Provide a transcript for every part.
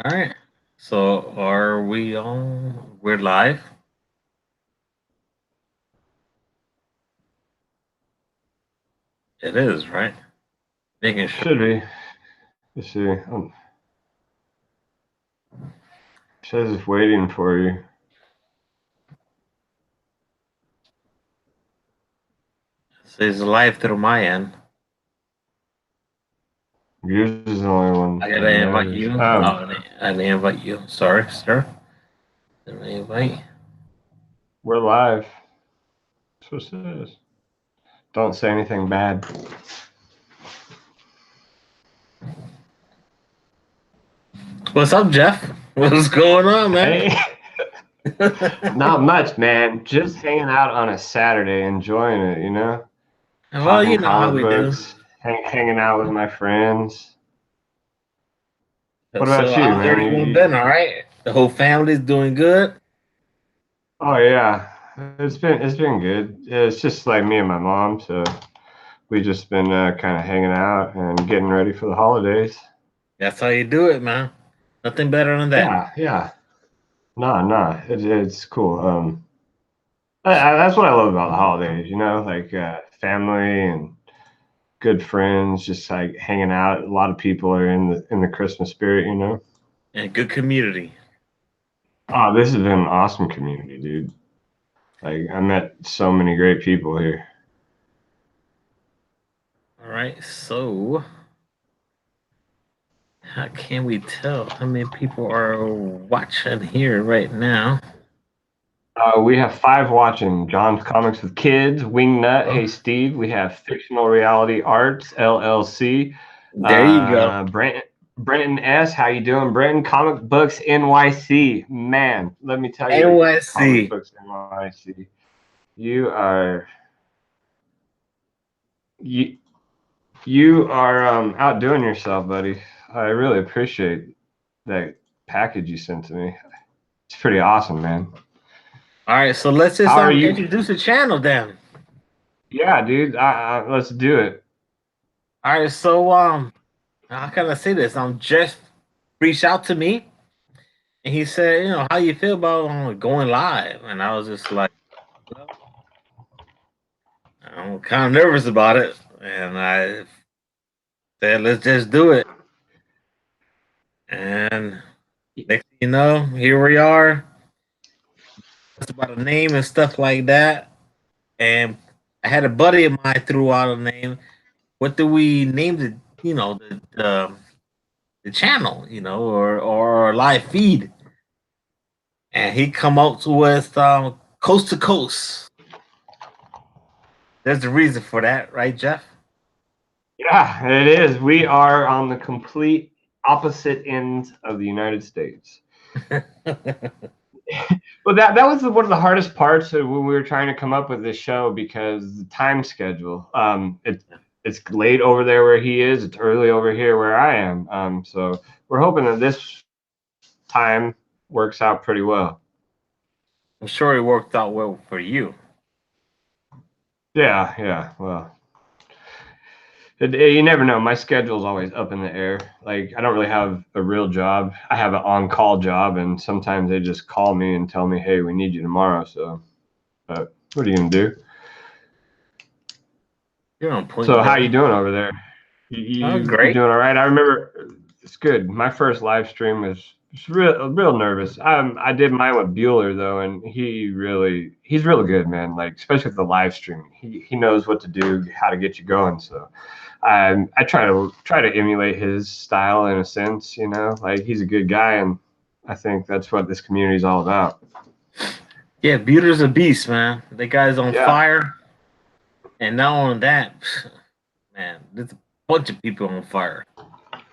All right. So are we on? We're live. It is, right? Making sure. Should be. Let's see. Says it's waiting for you. Says live through my end. Yours is the only one I gotta that invite matters. you. I didn't invite you. Sorry, sir. Didn't invite. We're live. That's what it says. Don't say anything bad. What's up, Jeff? What's going on, man? Hey, not much, man. Just hanging out on a Saturday, enjoying it. Well, Talking you know how comic we do. books, hanging out with my friends. What So about you, how's man? everyone been? All right. The whole family's doing good. Oh yeah, it's been good. It's just like me and my mom, so we just been kind of hanging out and getting ready for the holidays. That's how you do it, man. Nothing better than that. Yeah, yeah. No, it's cool. That's what I love about the holidays. Like family and good friends, just like hanging out. A lot of people are in the Christmas spirit. And good community. Oh, this has been an awesome community, dude. Like I met so many great people here. All right. So how can we tell how many people are watching here right now? We have five watching John's Comics with Kids, Wingnut, Oh, Hey Steve. We have Fictional Reality Arts, LLC. there you go. Brenton S. How you doing, Brenton? Comic Books NYC. Man, let me tell you, Comic NYC. Books NYC. You are you you are outdoing yourself, buddy. I really appreciate that package you sent to me. It's pretty awesome, man. All right, so let's just How are you? introduce the channel then. Yeah, dude. Let's do it. All right, so how can I say this? Jeff reached out to me and he said, how you feel about going live? And I was just like, well, I'm kind of nervous about it, and I said, let's just do it. And next thing you know, here we are. It's about a name and stuff like that. And I had a buddy of mine threw out a name. What do we name the channel, or our live feed? And he come up with coast to coast. There's a reason for that, right, Jeff? Yeah, it is. We are on the complete opposite ends of the United States. But that was one of the hardest parts of when we were trying to come up with this show because the time schedule. It's late over there where he is. It's early over here where I am. So we're hoping that this time works out pretty well. I'm sure it worked out well for you. Yeah, yeah. Well, you never know. My schedule's always up in the air. Like I don't really have a real job. I have an on-call job, and sometimes they just call me and tell me, "Hey, we need you tomorrow." So, but what are you gonna do? You're on point So, how you there. doing over there? Oh, You great. doing all right? I remember it's good. My first live stream was real nervous. I did mine with Bueller though, and he's really good, man. Like especially with the live streaming, he knows what to do, how to get you going. So I try to emulate his style in a sense, like he's a good guy, and I think that's what this community is all about. Yeah, Buter's a beast, man. The guy's on Yeah, fire. And not only that, man, there's a bunch of people on fire.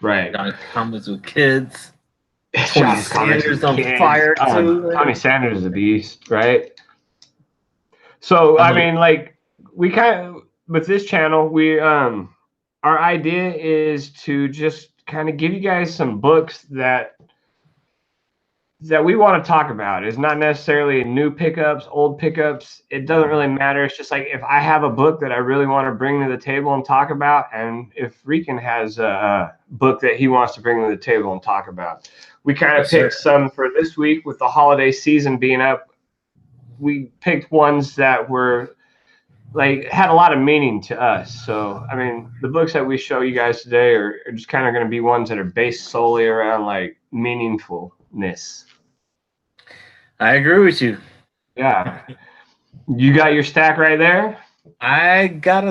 right. Got comments with kids. Tony John's Comics Sanders with on Kids. fire too, Tony man. Sanders is a beast, right? So I'm I like, mean, like we kind of with this channel, we our idea is to just kind of give you guys some books that that we want to talk about. It's not necessarily new pickups, old pickups. It doesn't really matter. It's just like if I have a book that I really want to bring to the table and talk about, and if Rican has a book that he wants to bring to the table and talk about. We kind of Yes, sir. picked some for this week with the holiday season being up. We picked ones that were like had a lot of meaning to us. So I mean, the books that we show you guys today are just kind of going to be ones that are based solely around like meaningfulness. I agree with you. Yeah. You got your stack right there? I got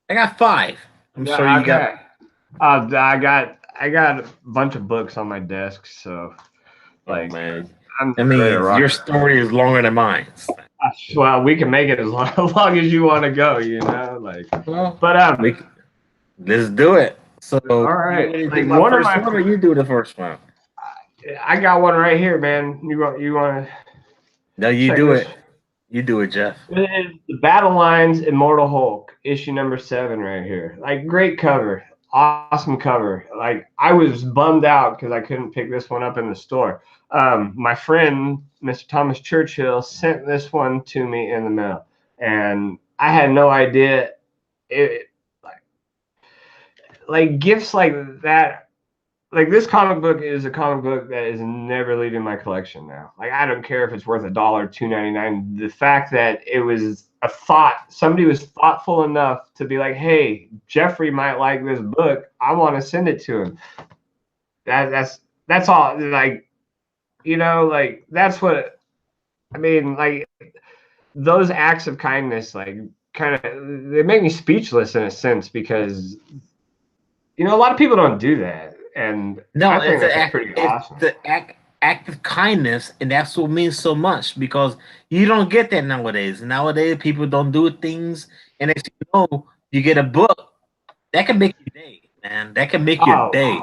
I got five. I'm sure Yeah, you got. okay. I got a bunch of books on my desk, so Oh like man, I'm that ready to means rock. your story is longer than mine. Well, we can make it as long, as long as you want to go, you know, like. Well, But we let's do it. So all you right, want to do like my one of first my, one, or you do the first one? I got one right here, man. You want to No, you check do this? it. You do it, Jeff. It is the Battle Lines Immortal Hulk, issue number 7 right here. Like great cover, awesome cover. Like I was bummed out because I couldn't pick this one up in the store. My friend, Mr. Thomas Churchill, sent this one to me in the mail, and I had no idea. It like gifts like that, like this comic book is a comic book that is never leaving my collection now. Like I don't care if it's worth $1, $2.99. The fact that it was a thought, somebody was thoughtful enough to be like, "Hey, Jeffrey might like this book. I want to send it to him." That's all. Like like that's what I mean. Like those acts of kindness, like kind of, they make me speechless in a sense because a lot of people don't do that, and No, I think that's pretty it's awesome. the act of kindness, and that's what means so much because you don't get that nowadays. Nowadays, people don't do things, and if you know, you get a book that can make your day, man. That can make your Oh, day.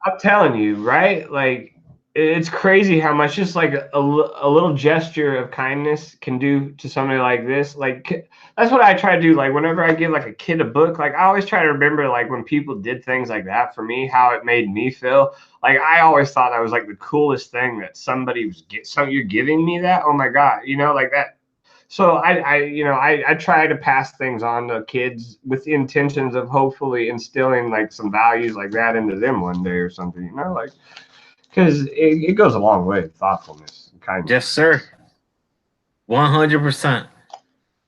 I'm telling you, right? Like it's crazy how much just like a little gesture of kindness can do to somebody like this. Like that's what I try to do. Like whenever I give like a kid a book, like I always try to remember like when people did things like that for me, how it made me feel. Like I always thought that was like the coolest thing that somebody was so you're giving me that. Oh my god, like that. So I try to pass things on to kids with the intentions of hopefully instilling like some values like that into them one day or something, like because it goes a long way, thoughtfulness and kindness. Yes, sir. 100%.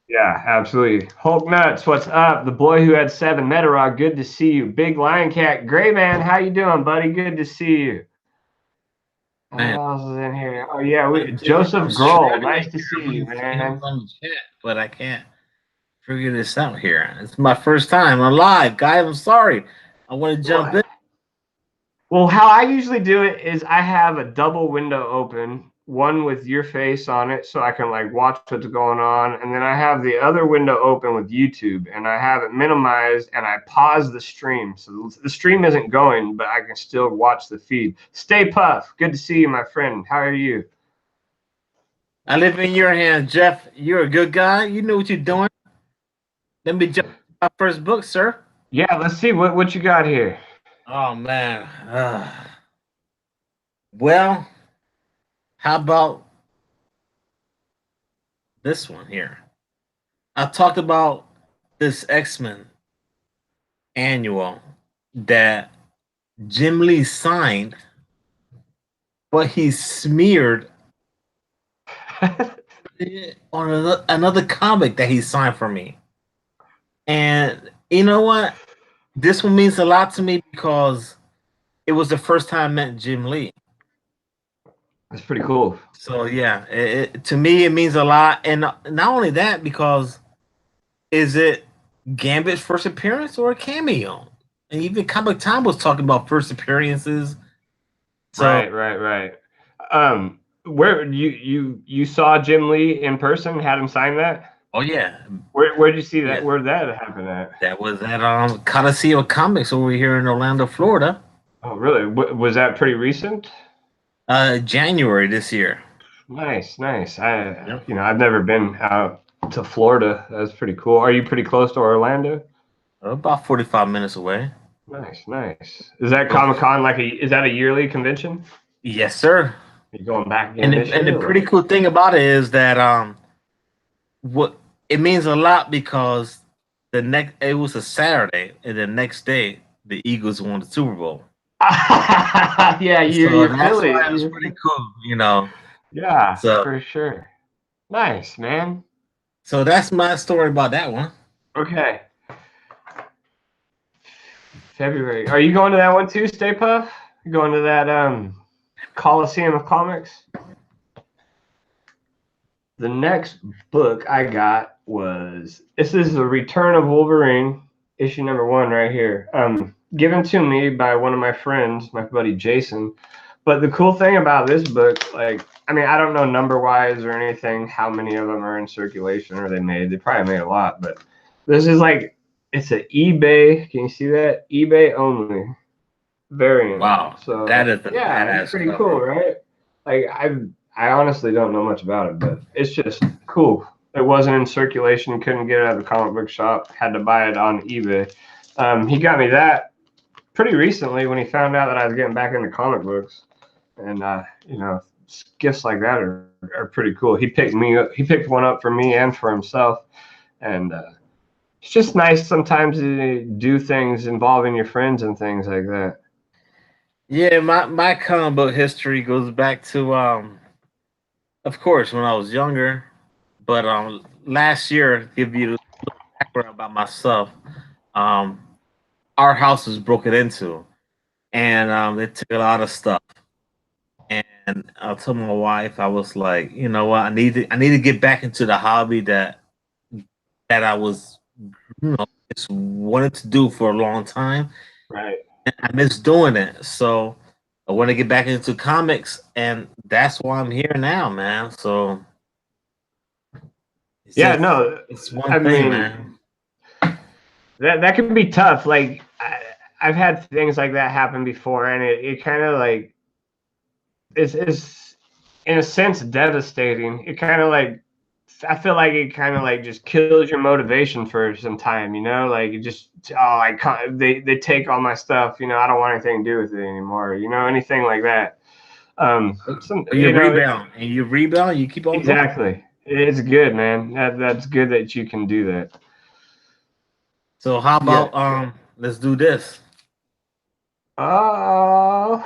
Yeah, absolutely. Hulk Nuts, what's up? The boy who had 7 Metarog, good to see you. Big Lion Cat, Gray Man, how you doing, buddy? Good to see you. Who Man, else is in here? Oh yeah, I'm Joseph Grohl, struggling nice to see here you, with hands man. on the chat, but I can't figure this out here. It's my first time. I'm live, guys. I'm sorry. I want to jump in. What? Well, how I usually do it is I have a double window open, one with your face on it, so I can like watch what's going on, and then I have the other window open with YouTube, and I have it minimized, and I pause the stream, so the stream isn't going, but I can still watch the feed. Stay Puff, good to see you, my friend. How are you? I live in your hands, Jeff. You're a good guy. You know what you're doing. Let me jump into my first book, sir. Yeah, let's see what you got here. Oh man. Well, how about this one here? I talked about this X-Men annual that Jim Lee signed, but he smeared on another comic that he signed for me. And you know what? This one means a lot to me because it was the first time I met Jim Lee. That's pretty cool. So yeah, to me it means a lot, and not only that, because is it Gambit's first appearance or a cameo? And even Comic Time was talking about first appearances. So Right. Where you saw Jim Lee in person, had him sign that? oh yeah, Where'd you see that? yeah, Where'd that happen at? that was at Coliseum Comics over here in Orlando, Florida, Oh, really? Was that pretty recent? January this year. Nice. Yep. I've never been out to Florida. That's pretty cool. Are you pretty close to Orlando? About 45 minutes away. Nice. Is that Comic Con is that a yearly convention? Yes, sir. You going back And again this the year? Or pretty what? cool thing about it is that what it means a lot because the next it was a Saturday and the next day the Eagles won the Super Bowl. Yeah, So you're that's why Philly. it was pretty cool, you know. Yeah, So for sure. Nice, man. so that's my story about that one. Okay. February. Are you going to that one too, Stay Puff? You going to that Coliseum of Comics? The next book I got was this is the Return of Wolverine, issue number 1 right here. Given to me by one of my friends, my buddy Jason. But the cool thing about this book, like, I mean, I don't know number wise or anything how many of them are in circulation or they made. They probably made a lot, but this is like it's an eBay. Can you see that? eBay only variant. Wow, that So is a yeah, it's badass pretty cool, cover. right? Like I honestly don't know much about it, but it's just cool. It wasn't in circulation, couldn't get it at the comic book shop, had to buy it on eBay. He got me that pretty recently when he found out that I was getting back into comic books, and you know, gifts like that are pretty cool. He picked me up. He picked one up for me and for himself, and it's just nice sometimes to do things involving your friends and things like that. Yeah, my comic book history goes back to of course when I was younger, but last year to give you a little background about myself. Um our house was broken into and they took a lot of stuff. And I told my wife, I was like, you know what, I need to get back into the hobby that I was, you know, just wanted to do for a long time. Right. And I miss doing it. So I want to get back into comics and that's why I'm here now, man. So it's Yeah. just No. it's one I thing, mean, man. that can be tough. Like I've had things like that happen before, and it kind of like is in a sense devastating. It kind of like I feel like it kind of like just kills your motivation for some time, you know, like it just I can't, they take all my stuff, you know, I don't want anything to do with it anymore, you know, anything like that. Some But you you know rebound and you rebound, you keep on going. exactly. It's good, man. That's good that you can do that. So how Yeah. about let's do this. Oh,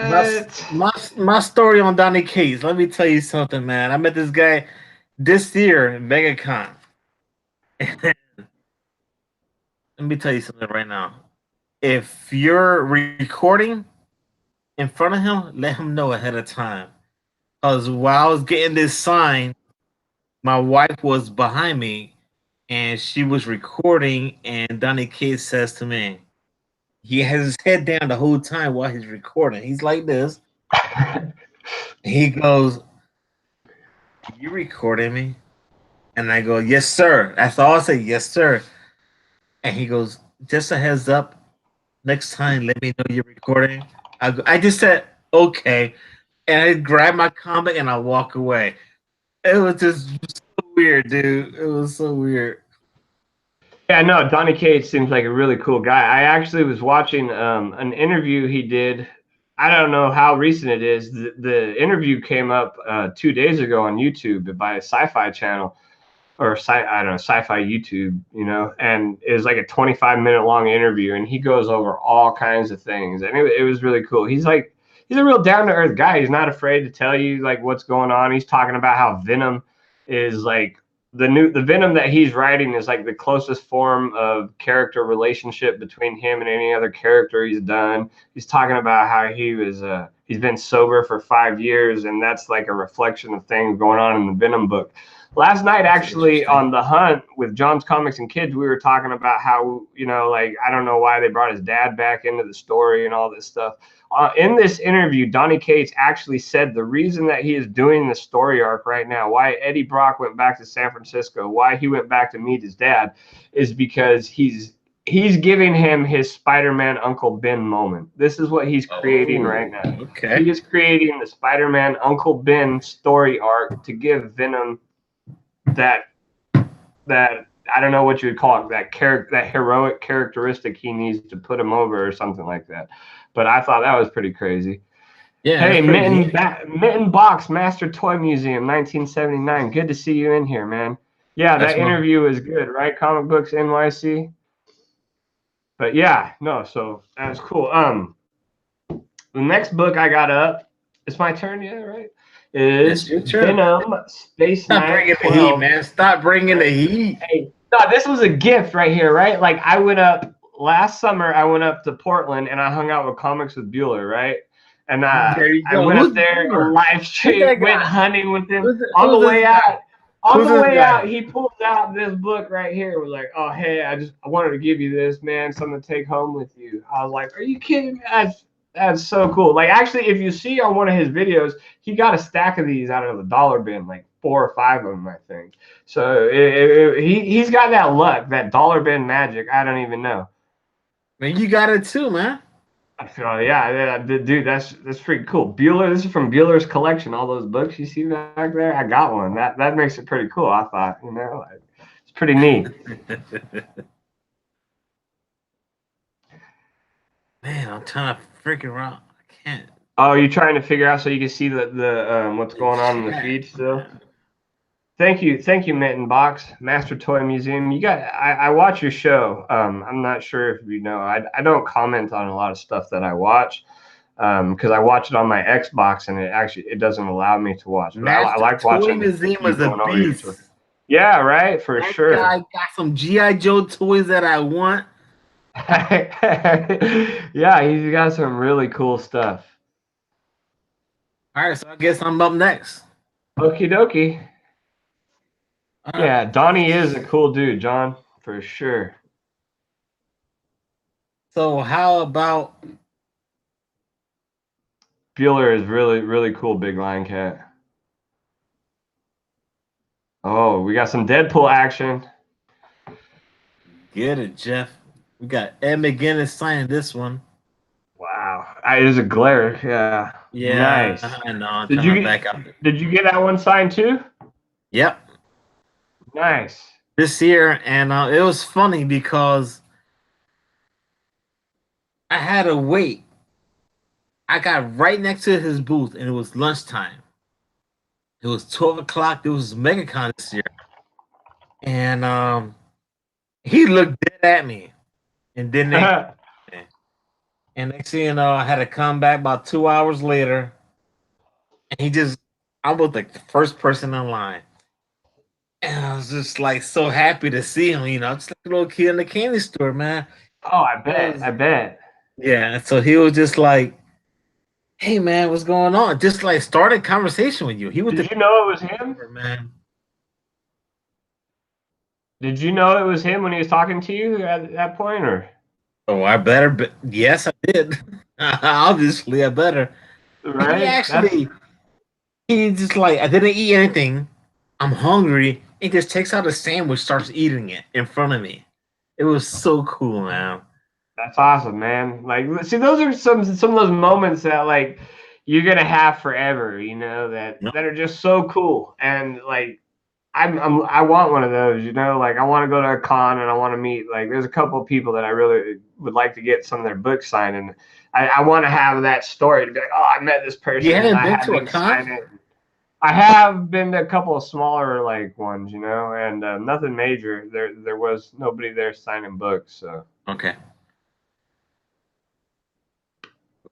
That's what? my story on Donny Cates. Let me tell you something, man. I met this guy this year in MegaCon. Let me tell you something right now. If you're recording in front of him, let him know ahead of time. Because while I was getting this sign, my wife was behind me and she was recording. And Donny Cates says to me, he has his head down the whole time while he's recording. He's like this. He goes, "You recording me?" And I go, "Yes, sir." That's all I say, "Yes, sir." And he goes, "Just a heads up. Next time, let me know you're recording." I just said, "Okay," and I grab my comic and I walk away. It was just so weird, dude. It was so weird. Yeah, no, Donny Cates seems like a really cool guy. I actually was watching an interview he did. I don't know how recent it is. The interview came up 2 days ago on YouTube by a sci-fi channel or I don't know, sci-fi YouTube, you know, and it was like a 25-minute long interview, and he goes over all kinds of things, and it was really cool. He's a real down to earth guy. He's not afraid to tell you like what's going on. He's talking about how Venom is like the Venom that he's writing is like the closest form of character relationship between him and any other character he's done. He's talking about how he's been sober for 5 years, and that's like a reflection of things going on in the Venom book. Last night, That's actually, interesting. on The Hunt with John's Comics and Kids, we were talking about how, you know, like, I don't know why they brought his dad back into the story and all this stuff. In this interview, Donny Cates actually said the reason that he is doing the story arc right now, why Eddie Brock went back to San Francisco, why he went back to meet his dad, is because he's giving him his Spider-Man Uncle Ben moment. This is what he's creating right Oh, now. okay. He is creating the Spider-Man Uncle Ben story arc to give Venom that that I don't know what you would call it, that heroic characteristic he needs to put him over or something like that. But I thought that was pretty crazy. Yeah, Hey, that's pretty neat. Mitten Box, Master Toy Museum, 1979. Good to see you in here, man. Yeah, That's that my interview is good, right? Comic Books NYC. But yeah, no, so that's cool. The next book I got up, it's my turn, yeah, right? That's Is your turn. Venom Space Stop Knight bringing the heat, 12. man. Stop bringing the Right? heat. Hey, no, this was a gift right here, right? Like I went up last summer, I went up to Portland and I hung out with Comics with Bueller, right? And There you I go. went up Who's there, a Boomer? live Who's stream, that went guy? hunting with him on the Who's way this guy? out. On Who's the this way out, guy? he pulled out this book right here. Was like, "Oh, hey, I wanted to give you this, man, something to take home with you." I was like, "Are you kidding me? That's so cool." Like, actually, if you see on one of his videos, he got a stack of these out of the dollar bin, like 4 or 5 of them, I think. So he's got that luck, that dollar bin magic. I don't even know. Man, you got it too, man. I feel yeah, dude, that's pretty cool. Bueller, this is from Bueller's collection. All those books you see back there, I got one. That makes it pretty cool. I thought, like, it's pretty neat. Man, I'm trying to freaking around. I can't. Oh, you're trying to figure out so you can see the what's The going on in the chat, feed still. man. Thank you, Mitten Box, Master Toy Museum. You got, I watch your show. I'm not sure if you know, I don't comment on a lot of stuff that I watch, because I watch it on my Xbox and it doesn't allow me to watch. But I Master like Toy watching Museum you is a going over your beast. toy. Yeah, right, for That sure. guy got some GI Joe toys that I want. Yeah, he's got some really cool stuff. All right, so I guess I'm up next. Okie dokie. All right. Yeah, Donnie is a cool dude, John, for sure. So how about Bueller is really, really cool, big lion cat. Oh, we got some Deadpool action. get it, Jeff? We got Ed McGuinness signing this one. Wow, it is a glare. Yeah, Yeah, nice. I know. I'm Did trying you to get back up. Did you get that one signed too? Yep, Nice. this year, and it was funny because I had to wait. I got right next to his booth, and it was lunchtime. It was 12 o'clock. There was MegaCon this year, and he looked dead at me and didn't acknowledge me. And next thing you know, I had to come back about 2 hours later, and I was like the first person in line. And I was just like so happy to see him, just like a little kid in the candy store, man. Oh, I It bet. was, I bet. yeah. So he was just like, "Hey, man, what's going on?" Just like started conversation with you. He was the Did you know it was him? man. Did you know it was him when he was talking to you at that point, or Oh, I better. Yes, I did. Obviously, I better. He right? That's actually, he just like, I didn't eat anything. I'm hungry. He just takes out a sandwich, starts eating it in front of me. It was so cool, man. That's awesome, man. Like, see, those are some of those moments that like you're gonna have forever. That are just so cool. And like, I want one of those. Like I want to go to a con and I want to meet. Like, there's a couple of people that I really would like to get some of their books signed, and I want to have that story to be like, oh, I met this You person and haven't I been had to a them con? sign it. I have been to a couple of smaller like ones, and nothing major. There was nobody there signing books, so. Okay.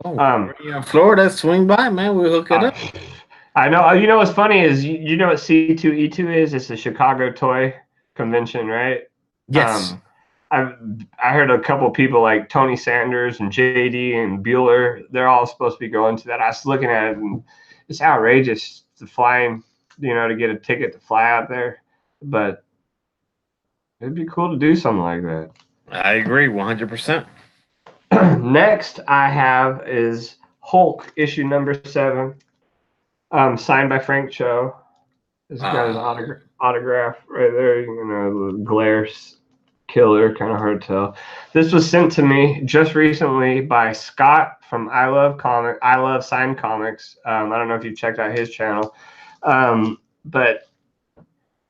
Oh, Um, you're in Florida, swing by, man. We'll hook it Uh, up. I know. You know what's funny is you know what C2E2 is? It's the Chicago Toy Convention, right? Yes. Um, I heard a couple of people like Tony Sanders and JD and Bueller. They're all supposed to be going to that. I was looking at it and it's outrageous to flying, to get a ticket to fly out there. But it'd be cool to do something like that. I agree 100%. Next, I have is Hulk issue number 7, signed by Frank Cho. It's got his Ah, autograph right there. The glare killer, kind of hard to tell. This was sent to me just recently by Scott from I Love Signed Comics. I don't know if you checked out his channel, but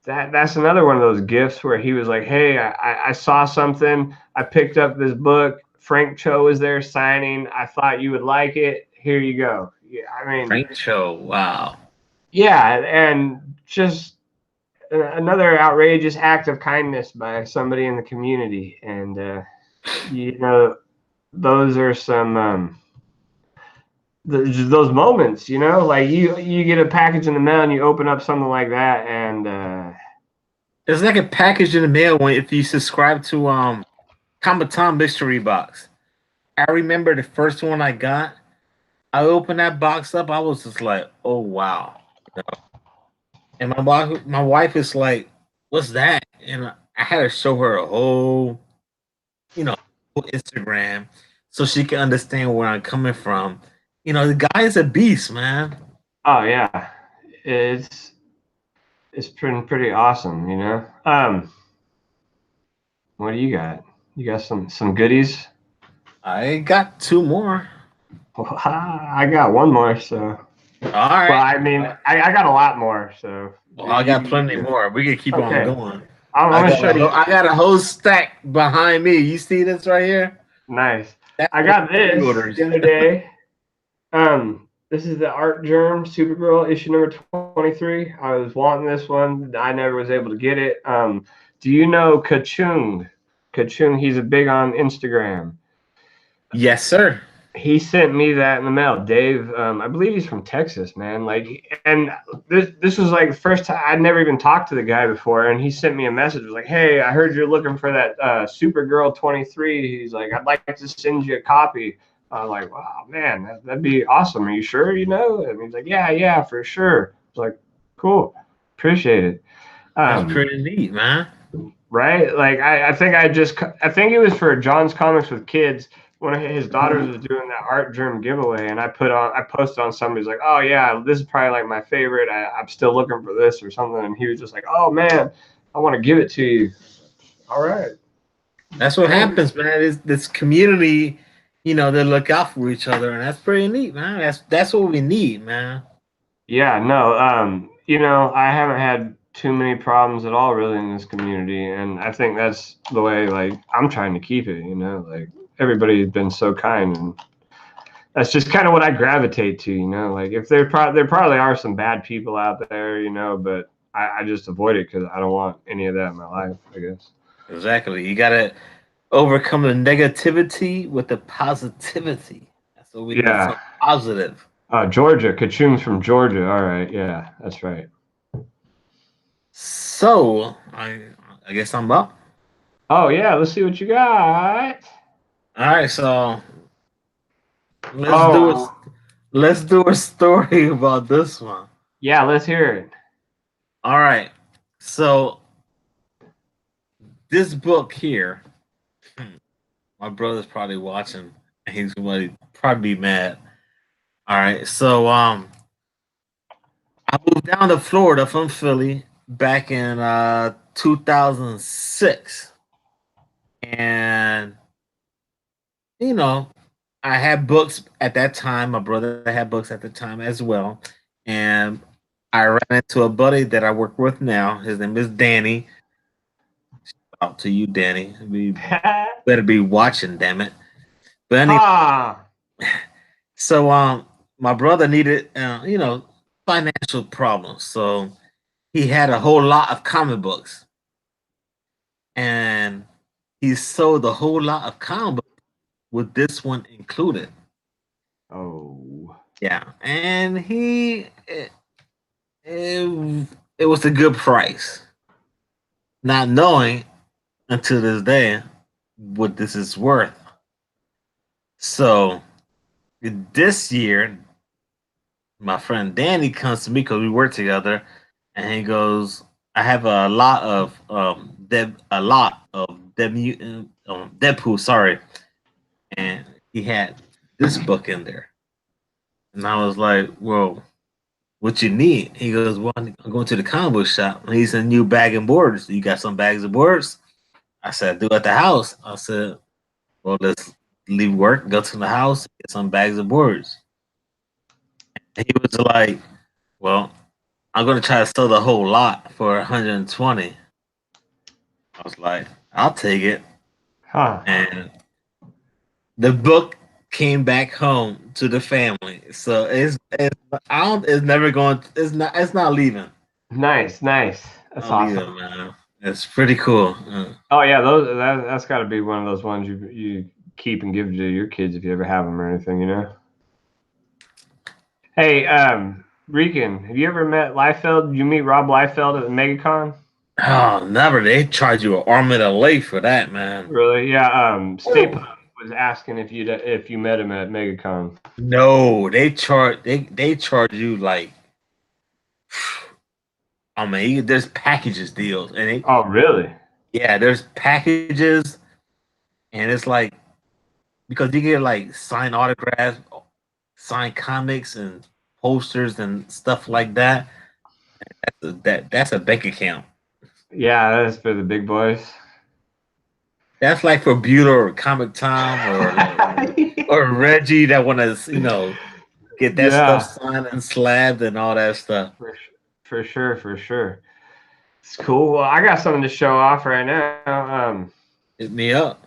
that's another one of those gifts where he was like, "Hey, I saw something. I picked up this book. Frank Cho was there signing. I thought you would like it. Here you go." I mean, Prank show. Wow. yeah, and just another outrageous act of kindness by somebody in the community. And you know, those are some those moments. You know, like you get a package in the mail and you open up something like that, and It's like a package in the mail when if you subscribe to Comic-Con mystery box. I remember the first one I got. I opened that box up. I was just like, "Oh wow!" And my wife is like, "What's that?" And I had to show her a whole, you know, whole Instagram so she can understand where I'm coming from. The guy is a beast, man. oh yeah, it's it's pretty awesome. You know. What do you got? You got some goodies? I got two more. Well, I got one more, so. All Well, right. I mean, I got a lot more, so Well, I got plenty you more. We can keep on okay. going. I'm I gonna got show a you. I got a whole stack behind me. You see this right here? Nice. That's I all got this pre-orders. the other day. This is the Art Germ Supergirl issue number 23. I was wanting this one. I never was able to get it. Do you know Kachung? Kachung, he's a big on Instagram. Yes, sir. He sent me that in the mail. Dave, I believe he's from Texas, man. Like, and this was like the first time I'd never even talked to the guy before, and he sent me a message. Was like, "Hey, I heard you're looking for that Supergirl 23." He's like, "I'd like to send you a copy." I'm like, "Wow, man, that'd be awesome. Are you sure? You know?" And he's like, "Yeah, yeah, for sure." I was like, "Cool, appreciate it." That's Um, pretty neat, man. right? Like I think it was for John's Comics with Kids. One of his daughters was doing that art germ giveaway, and I posted on somebody's like, oh yeah, this is probably like my favorite. I'm still looking for this or something, and he was just like, oh man, I want to give it to you. All right, That's what thanks. happens, man. It's this community, they look out for each other, and that's pretty neat, man. That's what we need, man. Yeah, no, I haven't had too many problems at all really in this community, and I think that's the way like I'm trying to keep it. Like everybody's been so kind and that's just kind of what I gravitate to, Like if there probably are some bad people out there, but I just avoid it because I don't want any of that in my life, I guess. Exactly. You gotta overcome the negativity with the positivity. That's what we need. Yeah. Some positive. Georgia, Kachung's from Georgia. All right. Yeah, that's right. So I guess I'm up. Oh yeah, let's see what you got. All right. So let's do it. Oh Let's do a story about this one. yeah, let's hear it. All right. So this book here, my brother's probably watching, and he's going to probably be mad. All right. So I moved down to Florida from Philly back in 2006, and you know I had books at that time. My brother had books at the time as well, and I ran into a buddy that I work with now. His name is Danny. Out to you, Danny. We better be watching, damn it. But anyway, Ha! so my brother needed financial problems, so he had a whole lot of comic books, and he sold a whole lot of comic books with this one included. Oh. Yeah, and it was a good price, not knowing until this day what this is worth. So this year, my friend Danny comes to me because we work together, and he goes, "I have a lot of Deadpool, sorry," and he had this book in there, and I was like, "Well, what you need?" He goes, "Well, I'm going to the comic book shop. I need some new bag and boards. You got some bags of boards?" I said, "I do at the house." I said, "Well, let's leave work, go to the house, get some bags of boards." And he was like, "Well, I'm gonna try to sell the whole lot for 120." I was like, "I'll take it." Huh. And the book came back home to the family. So it's I don't it's never going it's not leaving. Nice, nice. That's Not awesome. leaving, man. It's pretty cool. Oh yeah, that's got to be one of those ones you keep and give to your kids if you ever have them or anything, you know. Hey, Rican, have you ever met Liefeld? Did you meet Rob Liefeld at the MegaCon? Oh, never. They charge you an arm and a leg for that, man. Really? Yeah. Stay Puft was asking if you met him at MegaCon. No, they charge you like I mean, there's packages deals, and Oh, really? yeah, there's packages, and it's like because you get like signed autographs, signed comics, and posters and stuff like that. That's a bank account. Yeah, that's for the big boys. That's like for Bueller or Comic Tom or Reggie that want to get that stuff Yeah, signed and slabbed and all that stuff. for sure, for sure. It's cool. Well, I got something to show off right now. Hit me up.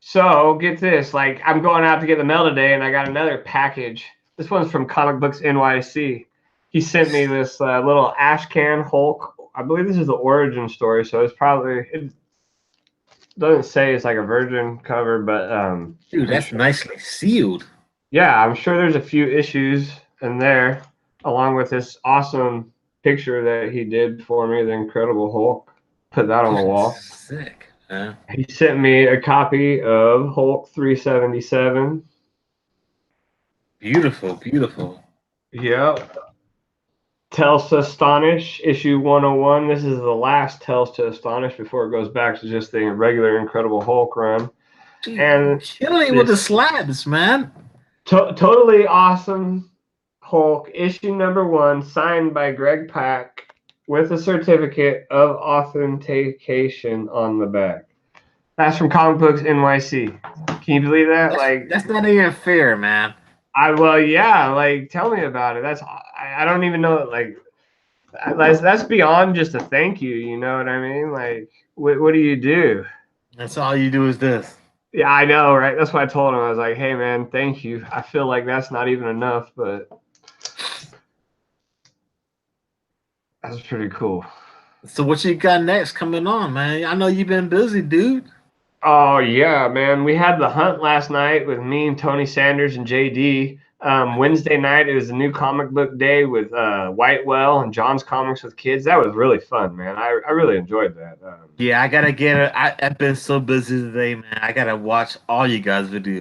So get this, like I'm going out to get the mail today, and I got another package. This one's from Comic Books NYC. He sent me this little Ashcan Hulk. I believe this is the origin story, so it doesn't say it's like a virgin cover, but Dude, I'm that's sure. nicely sealed. Yeah, I'm sure there's a few issues in there, along with this awesome picture that he did for me, the Incredible Hulk. Put that on Dude, the that's wall. sick, man. He sent me a copy of Hulk 377. Beautiful, beautiful. Yep. Tells to Astonish, issue 101. This is the last Tells to Astonish before it goes back to just the regular Incredible Hulk run. Dude, you And killing it with the this slabs, man. totally awesome Hulk, issue number 1, signed by Greg Pak with a certificate of authentication on the back. That's from Comic Books NYC. Can you believe that? Like, That's not even fair, man. well, yeah. Like, tell me about it. I don't even know. Like, that's beyond just a thank you. You know what I mean? Like, what do you do? That's all you do is this. Yeah, I know, right? That's what I told him. I was like, hey, man, thank you. I feel like that's not even enough, but that's pretty cool. So what you got next coming on, man? I know you've been busy, dude. Oh yeah, man. We had the hunt last night with me and Tony Sanders and JD. Wednesday night it was a new comic book day with Whitewell and John's Comics with Kids. That was really fun, man. I really enjoyed that. Yeah, I gotta get it. I've been so busy today, man. I gotta watch all you guys' videos.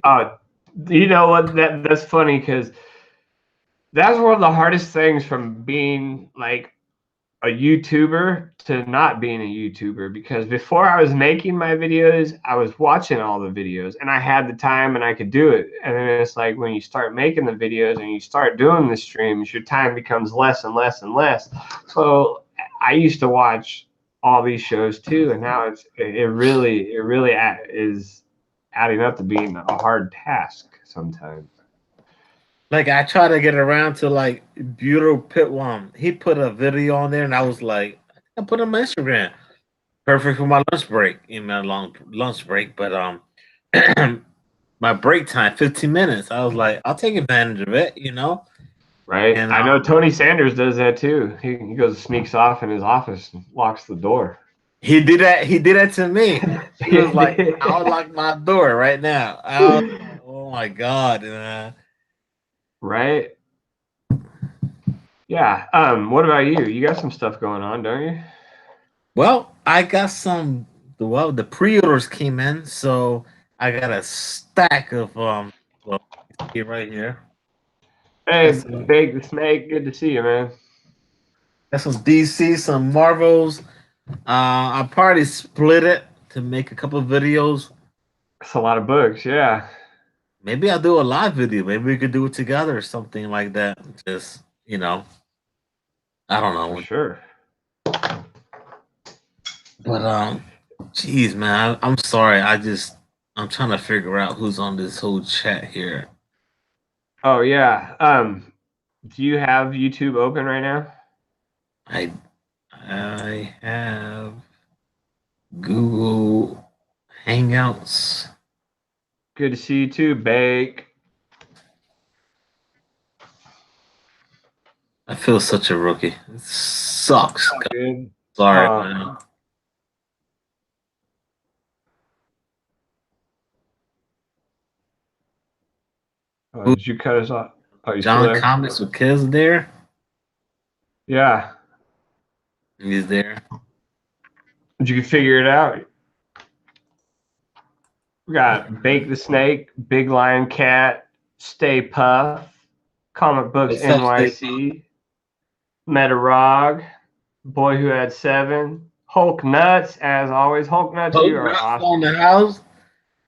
You know what? That's funny because that's one of the hardest things from being like a YouTuber to not being a YouTuber, because before I was making my videos, I was watching all the videos and I had the time and I could do it. And then it's like when you start making the videos and you start doing the streams, your time becomes less and less and less. So I used to watch all these shows too, and now it really is adding up to being a hard task sometimes. Like I try to get around to like Epd.1. He put a video on there, and I was like, I put it on my Instagram. Perfect for my lunch break, in my long lunch break. But my break time, 15 minutes. I was like, I'll take advantage of it, you know. Right? And I know Tony Sanders does that too. He goes sneaks off in his office and locks the door. he did that. He did that to me. He was like, "I'll lock my door right now." I was like, "Oh my god!" Right? Yeah. What about you? You got some stuff going on, don't you? Well, I got some. Well, the pre-orders came in, so I got a stack of Well, here right here. Hey, That's Big the Snake, good to see you, man. that's some DC, some Marvels. I probably split it to make a couple of videos. It's a lot of books, yeah. Maybe I'll do a live video. Maybe we could do it together or something like that. Just I don't For know. sure. But geez, man, I'm sorry. I'm trying to figure out who's on this whole chat here. Oh yeah. Do you have YouTube open right now? I I have Google Hangouts. Good to see you too, Bake. I feel such a rookie. It sucks. All good. Sorry, man. Who, Did you cut us off? Oh, you still John there? Comics with kids there? Yeah. He's there. Did you figure it out? We got Bake the Snake, Big Lion Cat, Stay Puff, Comic Books What's up, Steve? NYC, Metarog, Boy Who Had Seven, Hulk Nuts, as always. Hulk Nuts, Hope you are Nuts awesome. on the house.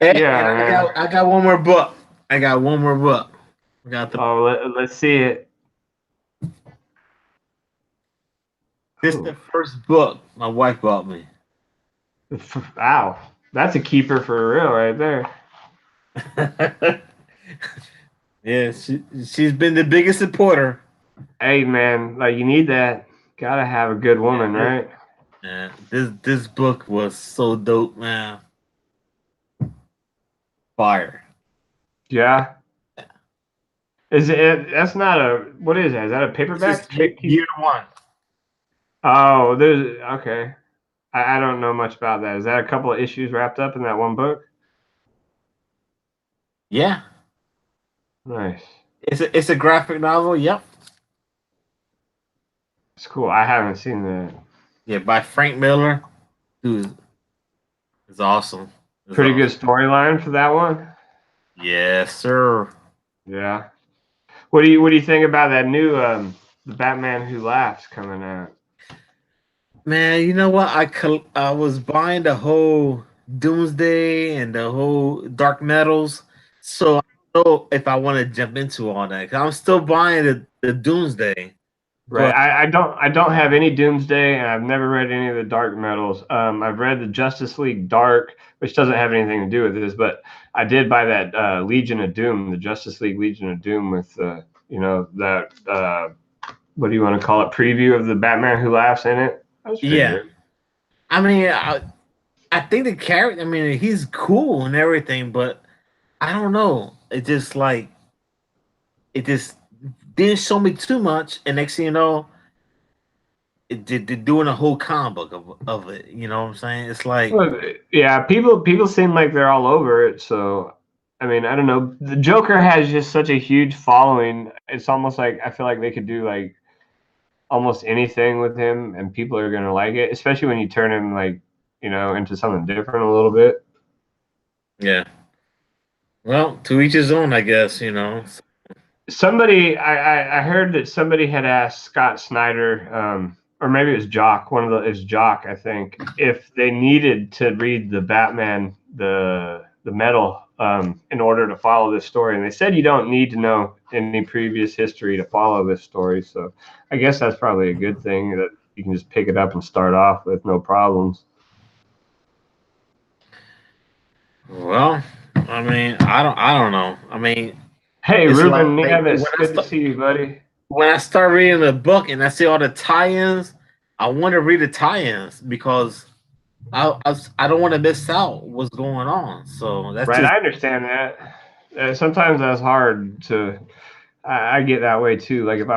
And Yeah, I man. got one more book. I got one more book. I got the Oh, let's see it. This is the first book my wife bought me. Wow, that's a keeper for real right there. Yeah, she's been the biggest supporter. Hey, man, like you need that. Gotta have a good woman, Yeah, right? this book was so dope, man. Fire. Yeah. Is it? That's not a. What is that? Is that a This is paperback? year one. Oh, there's okay. I don't know much about that. Is that a couple of issues wrapped up in that one book? Yeah, Nice. it's a graphic novel. Yep. It's cool. I haven't seen that. Yeah, by Frank Miller. Dude, it's awesome. It's Pretty good awesome. storyline for that one. Yes, sir. Yeah. What do you think about that new the Batman Who Laughs coming out? Man, you know what? I was buying the whole Doomsday and the whole Dark Metals, so I don't know if I want to jump into all that. 'Cause I'm still buying the Doomsday, Right. but I don't have any Doomsday, and I've never read any of the Dark Metals. I've read the Justice League Dark, which doesn't have anything to do with this, but I did buy that Legion of Doom, the Justice League Legion of Doom, with that what do you want to call it, preview of the Batman Who Laughs in it. That was pretty yeah, good. I mean, I think the character. I mean, he's cool and everything, but I don't know. It just didn't show me too much, and next thing you know, they're doing a whole comic book of it. You know what I'm saying? It's like, Well, yeah, people seem like they're all over it. So, I mean, I don't know. The Joker has just such a huge following. It's almost like I feel like they could do like almost anything with him, and people are gonna like it. Especially when you turn him like into something different a little bit. yeah. Well, to each his own, I guess. You know. Somebody, I heard that somebody had asked Scott Snyder, or maybe it was Jock. It's Jock, I think, if they needed to read the Batman, the metal, in order to follow this story, and they said you don't need to know any previous history to follow this story. So, I guess that's probably a good thing that you can just pick it up and start off with no problems. Well, I mean, I don't know. I mean, Hey, it's Ruben like Nieves, good to see you, buddy. when I start reading the book and I see all the tie-ins, I want to read the tie-ins because I don't want to miss out what's going on. So that's Right, just I understand that. Sometimes that's hard to. I get that way too. Like if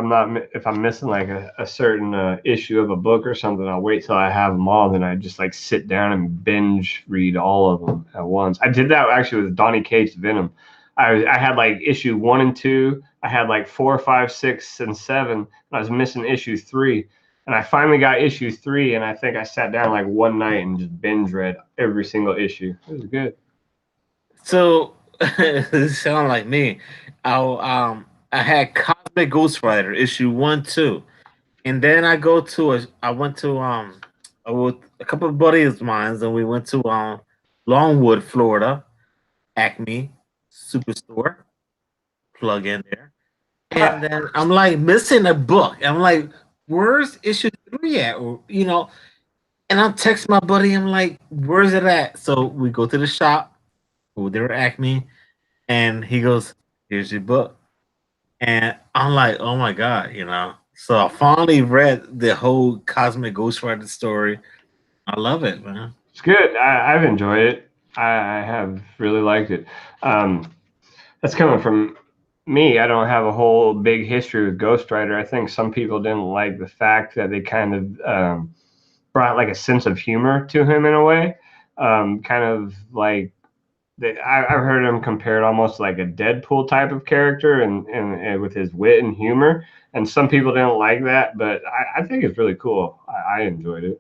I'm missing like a certain issue of a book or something, I'll wait till I have them all. Then I just like sit down and binge read all of them at once. I did that actually with Donny Cates' Venom. I had like issue 1 and 2. I had like 4, 5, 6, and 7. And I was missing issue 3. And I finally got issue 3, and I think I sat down like one night and just binge read every single issue. It was good. so. It sounds like me. I had Cosmic Ghost Rider issue 1, 2, and then I went to with a couple of buddies of mine, and we went to Longwood, Florida, Acme Superstore. Plug in there. And then I'm like missing a book. I'm like, where's issue 3 at? Or, and I'm texting my buddy. I'm like, where's it at? So we go to the shop over there at Acme, and he goes, here's your book. And I'm like, oh my God. So I finally read the whole Cosmic Ghost Rider story. I love it, man. It's good. I've enjoyed it. I have really liked it. That's coming from me. I don't have a whole big history with Ghost Rider. I think some people didn't like the fact that they kind of brought like a sense of humor to him in a way. Kind of like I've heard him compared almost like a Deadpool type of character, and with his wit and humor. And some people didn't like that, but I think it's really cool. I enjoyed it.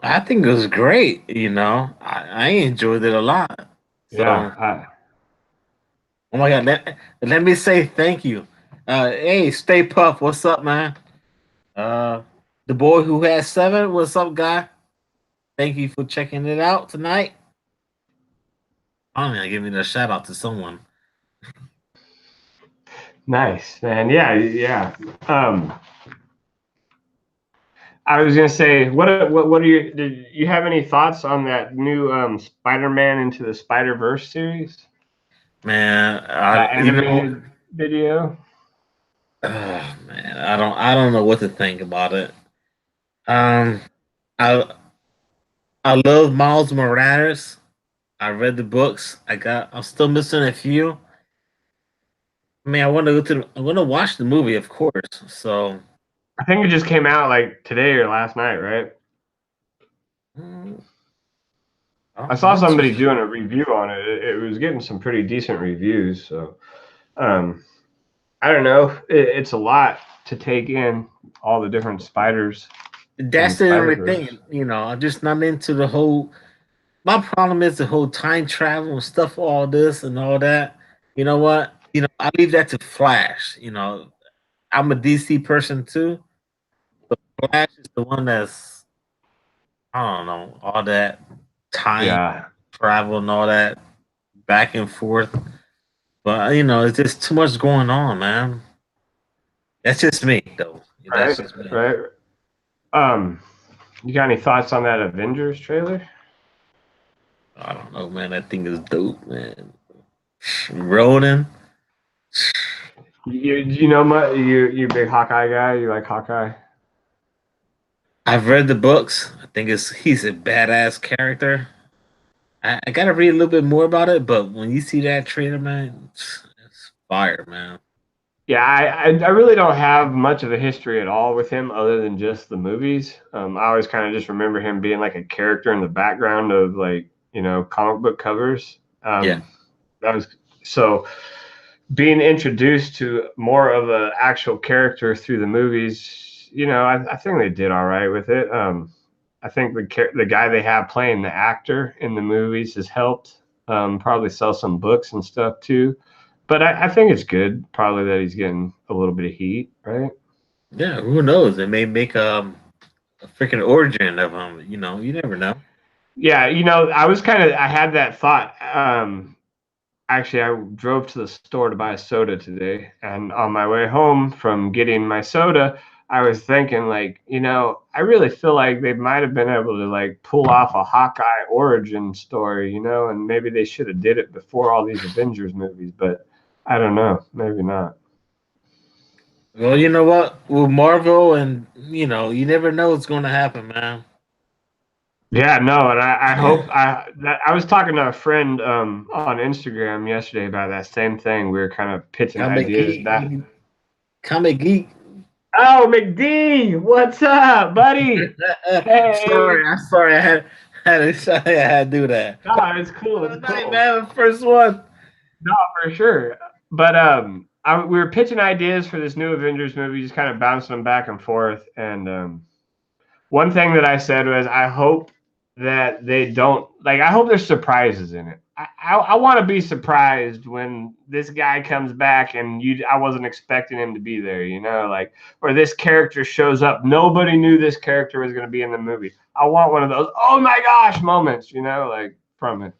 I think it was great. I enjoyed it a lot. So, Yeah, oh my God, let me say thank you. Hey, Stay Puff, what's up, man? Uh, the boy who has seven, what's up, guy? Thank you for checking it out tonight. I'm gonna give me a shout out to someone. nice, man. Yeah, yeah. I was gonna say, what are you? Did you have any thoughts on that new Spider-Man into the Spider-Verse series? Man, That animated video. man, I don't know what to think about it. Um, I I love Miles Morales. I read the books. I'm still missing a few. I mean, I want to watch the movie, of course. So, I think it just came out like today or last night, right? mm, I I'm saw not too somebody sure. doing a review on it. It was getting some pretty decent reviews. So, um, I don't know. It's a lot to take in, all the different spiders in the That's the Spider only Verse. thing. I'm just not into the whole. My problem is the whole time travel and stuff, all this and all that. You know what? I leave that to Flash. I'm a DC person too. Flash is the one that's, I don't know, all that time Yeah. travel and all that back and forth. But it's just too much going on, man. That's just me, though. That's Right. just me. Right. Um, you got any thoughts on that Avengers trailer? I don't know, man. That thing is dope, man. Rolling. You know you big Hawkeye guy. You like Hawkeye? I've read the books. I think he's a badass character. I gotta read a little bit more about it, but when you see that trailer, man, it's fire, man. Yeah, I really don't have much of a history at all with him other than just the movies. I always kind of just remember him being like a character in the background of like comic book covers. Yeah. That was so being introduced to more of an actual character through the movies. I think they did all right with it. I think the guy they have playing the actor in the movies has helped probably sell some books and stuff too. But I think it's good, probably that he's getting a little bit of heat, right? Yeah, who knows? They may make a freaking origin of him. You never know. Yeah, I had that thought. Actually, I drove to the store to buy a soda today, and on my way home from getting my soda, I was thinking, like, I really feel like they might have been able to like pull off a Hawkeye origin story, and maybe they should have did it before all these Avengers movies, but I don't know, maybe not. Well, you know what? With Marvel, and you never know what's going to happen, man. Yeah, no, and I Yeah. hope I was talking to a friend on Instagram yesterday about that same thing. We were kind of pitching Comic ideas back. geek, comic geek. Oh, McD, what's up, buddy? Hey, I'm sorry. I had to do that. no, it's cool. It's Good night, cool. man. First one. No, for sure. But we were pitching ideas for this new Avengers movie, just kind of bouncing them back and forth. And one thing that I said was, I hope that they don't like. I hope there's surprises in it. I want to be surprised when this guy comes back and I wasn't expecting him to be there. Like, or this character shows up. Nobody knew this character was going to be in the movie. I want one of those oh my gosh moments. Like from it.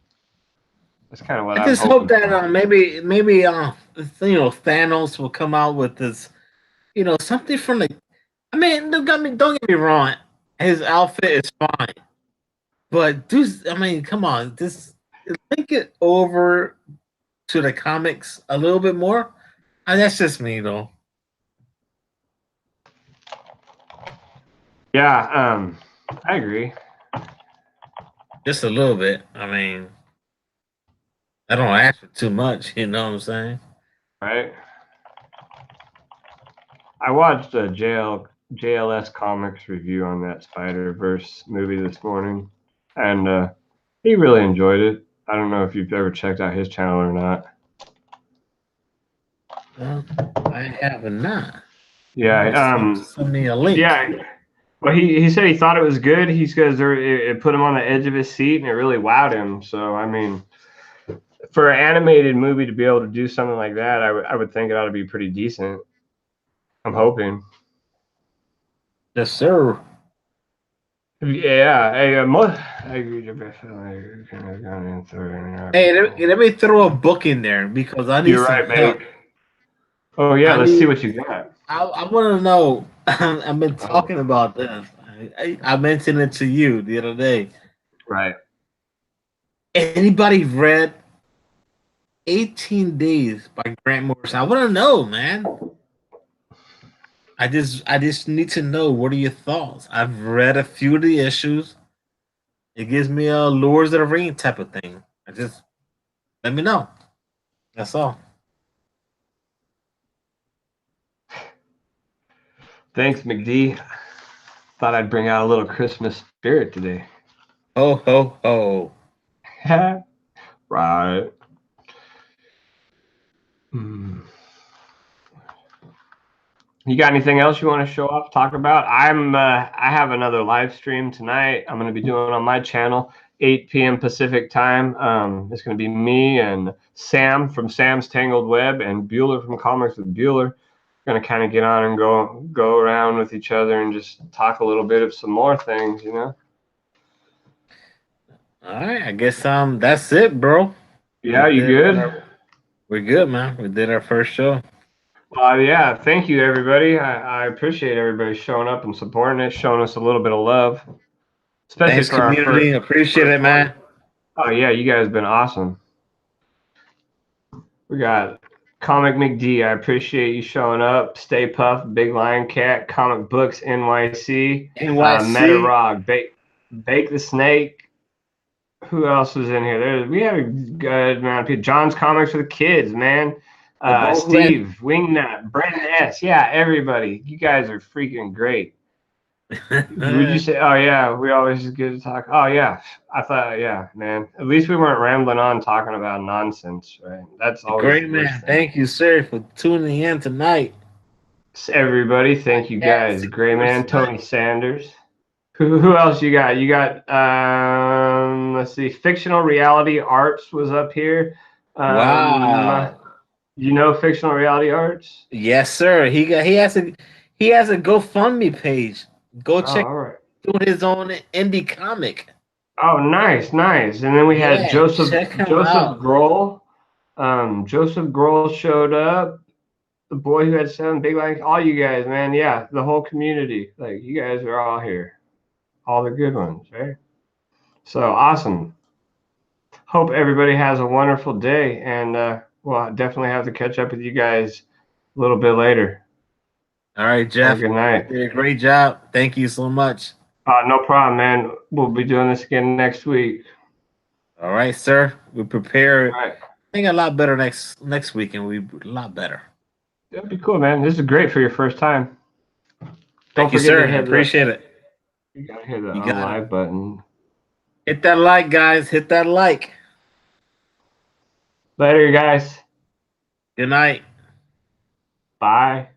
That's kind of what I I'm just hope hoping that for. maybe Thanos will come out with this something from the. I mean, don't get me wrong. His outfit is fine, but I mean, come on, just link it over to the comics a little bit more. That's just me though. Yeah, I agree. Just a little bit. I mean. I don't ask for too much. You know what I'm saying? right? I watched a JLS Comics review on that Spider Verse movie this morning, and he really enjoyed it. I don't know if you've ever checked out his channel or not. Well, I have not. Maybe Yeah, send me a link. yeah. Well, he said he thought it was good. He says it put him on the edge of his seat, and it really wowed him. So, I mean, for an animated movie to be able to do something like that, I would think it ought to be pretty decent. I'm hoping. Yes, sir. Yeah. Hey, Hey, let me throw a book in there because I need you're some right, help. babe. Oh yeah, I let's see need. what you got. I want to know. I've been Oh, talking about this. I mentioned it to you the other day. right. Anybody read 18 Days by Grant Morrison? I want to know, man. I just need to know, what are your thoughts? I've read a few of the issues. It gives me a Lords of the Ring type of thing. I just let me know. That's all. Thanks, McD. Thought I'd bring out a little Christmas spirit today. Ho ho ho. Right. Hmm. You got anything else you want to show off, talk about? I have another live stream tonight. I'm going to be doing on my channel, 8 p.m. Pacific time. It's going to be me and Sam from Sam's Tangled Web and Bueller from Comics with Bueller. Going to kind of get on and go around with each other and just talk a little bit of some more things, you know. All right, I guess that's it, bro. We Yeah, you did good? our, we're good, man. We did our first show. Yeah, thank you, everybody. I appreciate everybody showing up and supporting it, showing us a little bit of love, especially Thanks, for our community. Appreciate first it, one. man. Oh yeah, you guys have been awesome. We got Comic McD. I appreciate you showing up. Stay Puff, Big Lion Cat, Comic Books NYC, Meta NYC, Rock, Bake the Snake. Who else was in here? We had a good amount of people. John's Comics for the Kids, man. the Bohu and Steve, Wingnut, Brandon S. Yeah, everybody. You guys are freaking great. Would you say? Oh yeah, we always get to talk. Oh yeah, I thought yeah, man. At least we weren't rambling on talking about nonsense, right? That's always great the worst man. thing. Thank you, sir, for tuning in tonight. Everybody, thank you Cat guys. Gray Man, 647. Tony Sanders. Who else you got? You got let's see, fictional reality arts was up here. Um, Wow. you know fictional reality arts? Yes, sir. He has a GoFundMe page. Go Oh, check all right. doing his own indie comic. Oh, nice, nice. And then we had Yeah, Joseph check him Joseph out. Grohl. Joseph Grohl showed up. The boy who had 7 big legs. All you guys, man. Yeah, the whole community. Like you guys are all here. All the good ones, right? So awesome. Hope everybody has a wonderful day, and we'll definitely have to catch up with you guys a little bit later. All right, Have a Jeff. good You night. did a great job. Thank you so much. No problem, man. We'll be doing this again next week. All right, sir. We prepare. All right. I think a lot better next weekend. We a lot better. That'd be cool, man. This is great for your first time. Don't Thank you, forget sir. to I hit the appreciate it. you gotta hit the You got it. unlive button. Hit that like, guys. Hit that like. Later, guys. Good night. Bye.